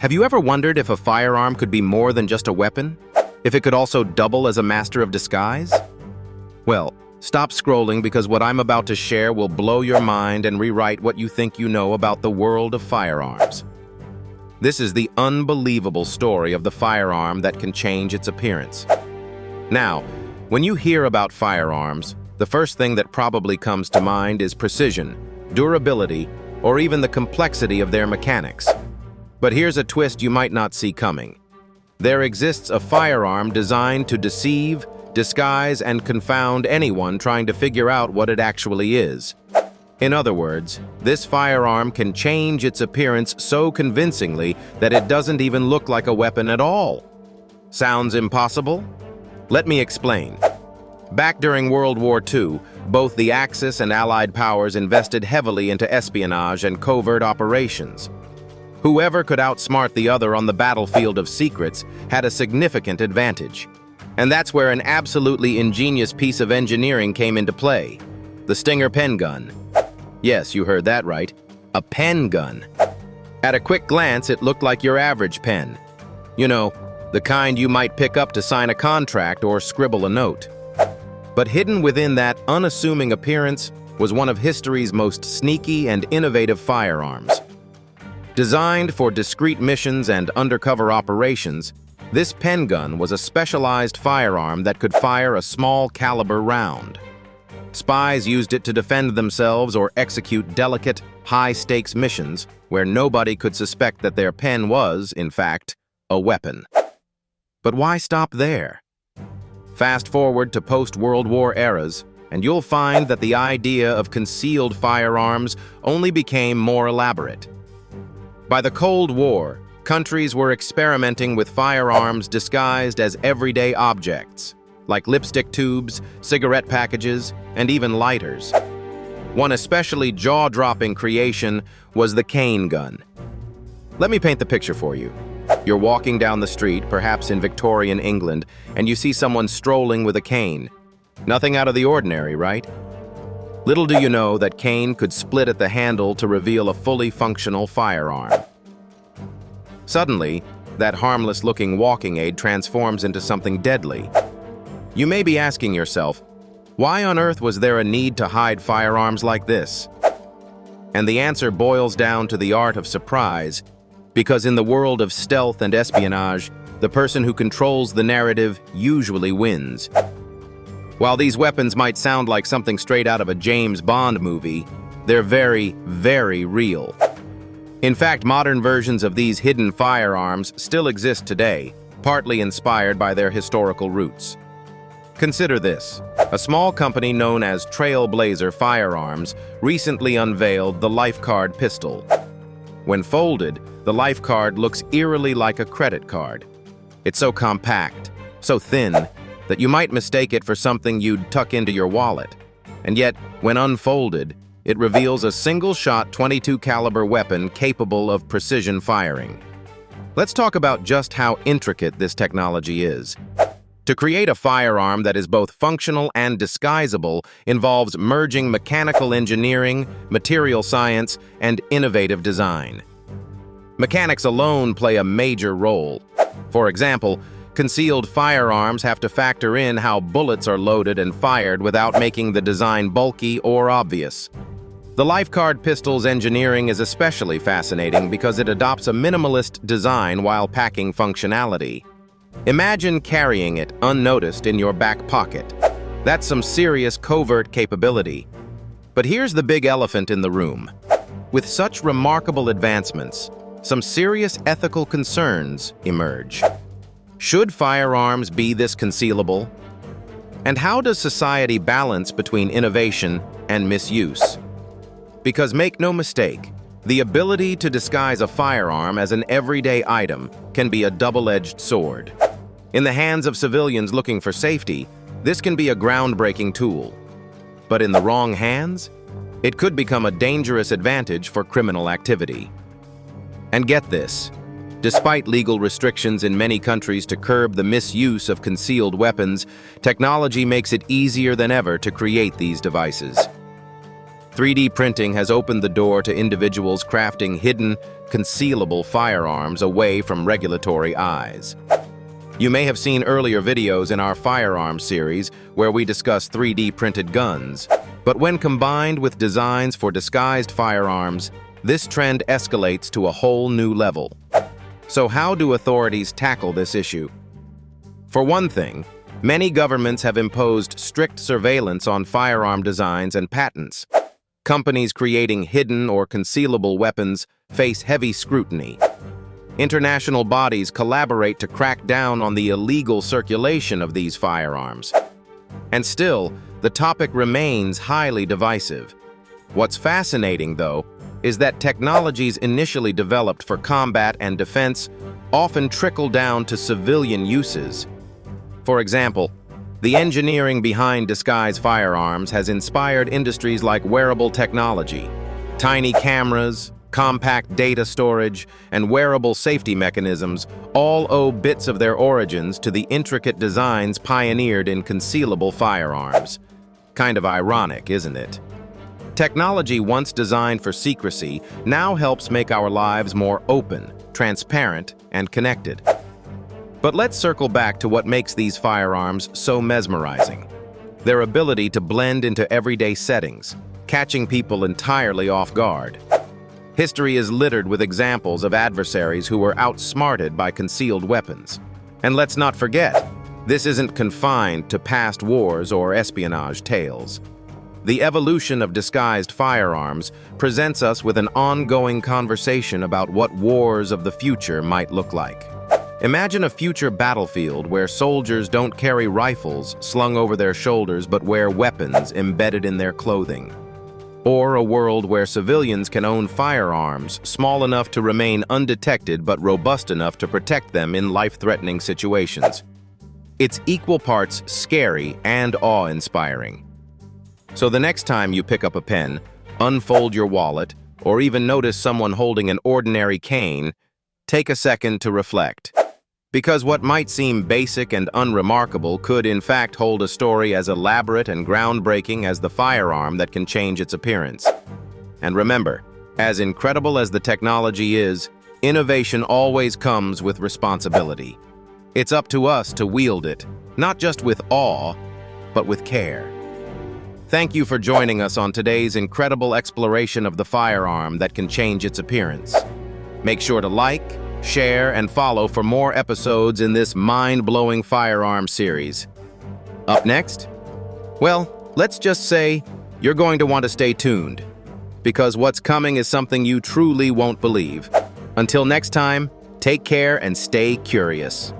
Have you ever wondered if a firearm could be more than just a weapon? If it could also double as a master of disguise? Well, stop scrolling because what I'm about to share will blow your mind and rewrite what you think you know about the world of firearms. This is the unbelievable story of the firearm that can change its appearance. Now, when you hear about firearms, the first thing that probably comes to mind is precision, durability, or even the complexity of their mechanics. But here's a twist you might not see coming. There exists a firearm designed to deceive, disguise, and confound anyone trying to figure out what it actually is. In other words, this firearm can change its appearance so convincingly that it doesn't even look like a weapon at all. Sounds impossible? Let me explain. Back during World War II, both the Axis and Allied powers invested heavily into espionage and covert operations. Whoever could outsmart the other on the battlefield of secrets had a significant advantage. And that's where an absolutely ingenious piece of engineering came into play: the Stinger pen gun. Yes, you heard that right. A pen gun. At a quick glance, it looked like your average pen. You know, the kind you might pick up to sign a contract or scribble a note. But hidden within that unassuming appearance was one of history's most sneaky and innovative firearms. Designed for discreet missions and undercover operations, this pen gun was a specialized firearm that could fire a small caliber round. Spies used it to defend themselves or execute delicate, high-stakes missions where nobody could suspect that their pen was, in fact, a weapon. But why stop there? Fast forward to post-World War eras, and you'll find that the idea of concealed firearms only became more elaborate. By the Cold War, countries were experimenting with firearms disguised as everyday objects, like lipstick tubes, cigarette packages, and even lighters. One especially jaw-dropping creation was the cane gun. Let me paint the picture for you. You're walking down the street, perhaps in Victorian England, and you see someone strolling with a cane. Nothing out of the ordinary, right? Little do you know that cane could split at the handle to reveal a fully functional firearm. Suddenly, that harmless-looking walking aid transforms into something deadly. You may be asking yourself, why on earth was there a need to hide firearms like this? And the answer boils down to the art of surprise, because in the world of stealth and espionage, the person who controls the narrative usually wins. While these weapons might sound like something straight out of a James Bond movie, they're very, very real. In fact, modern versions of these hidden firearms still exist today, partly inspired by their historical roots. Consider this. A small company known as Trailblazer Firearms recently unveiled the Lifeguard pistol. When folded, the Lifeguard looks eerily like a credit card. It's so compact, so thin, that you might mistake it for something you'd tuck into your wallet. And yet, when unfolded, it reveals a single-shot .22 caliber weapon capable of precision firing. Let's talk about just how intricate this technology is. To create a firearm that is both functional and disguisable involves merging mechanical engineering, material science, and innovative design. Mechanics alone play a major role. For example, concealed firearms have to factor in how bullets are loaded and fired without making the design bulky or obvious. The Lifeguard pistol's engineering is especially fascinating because it adopts a minimalist design while packing functionality. Imagine carrying it unnoticed in your back pocket. That's some serious covert capability. But here's the big elephant in the room. With such remarkable advancements, some serious ethical concerns emerge. Should firearms be this concealable? And how does society balance between innovation and misuse? Because make no mistake, the ability to disguise a firearm as an everyday item can be a double-edged sword. In the hands of civilians looking for safety, this can be a groundbreaking tool. But in the wrong hands, it could become a dangerous advantage for criminal activity. And get this, despite legal restrictions in many countries to curb the misuse of concealed weapons, technology makes it easier than ever to create these devices. 3D printing has opened the door to individuals crafting hidden, concealable firearms away from regulatory eyes. You may have seen earlier videos in our Firearm series where we discuss 3D printed guns, but when combined with designs for disguised firearms, this trend escalates to a whole new level. So how do authorities tackle this issue? For one thing, many governments have imposed strict surveillance on firearm designs and patents. Companies creating hidden or concealable weapons face heavy scrutiny. International bodies collaborate to crack down on the illegal circulation of these firearms. And still, the topic remains highly divisive. What's fascinating, though, is that technologies initially developed for combat and defense often trickle down to civilian uses. For example, the engineering behind disguised firearms has inspired industries like wearable technology. Tiny cameras, compact data storage, and wearable safety mechanisms all owe bits of their origins to the intricate designs pioneered in concealable firearms. Kind of ironic, isn't it? Technology once designed for secrecy now helps make our lives more open, transparent, and connected. But let's circle back to what makes these firearms so mesmerizing: their ability to blend into everyday settings, catching people entirely off guard. History is littered with examples of adversaries who were outsmarted by concealed weapons. And let's not forget, this isn't confined to past wars or espionage tales. The evolution of disguised firearms presents us with an ongoing conversation about what wars of the future might look like. Imagine a future battlefield where soldiers don't carry rifles slung over their shoulders but wear weapons embedded in their clothing. Or a world where civilians can own firearms small enough to remain undetected but robust enough to protect them in life-threatening situations. It's equal parts scary and awe-inspiring. So the next time you pick up a pen, unfold your wallet, or even notice someone holding an ordinary cane, take a second to reflect. Because what might seem basic and unremarkable could in fact hold a story as elaborate and groundbreaking as the firearm that can change its appearance. And remember, as incredible as the technology is, innovation always comes with responsibility. It's up to us to wield it, not just with awe, but with care. Thank you for joining us on today's incredible exploration of the firearm that can change its appearance. Make sure to like, share, and follow for more episodes in this mind-blowing firearm series. Up next? Well, let's just say you're going to want to stay tuned, because what's coming is something you truly won't believe. Until next time, take care and stay curious.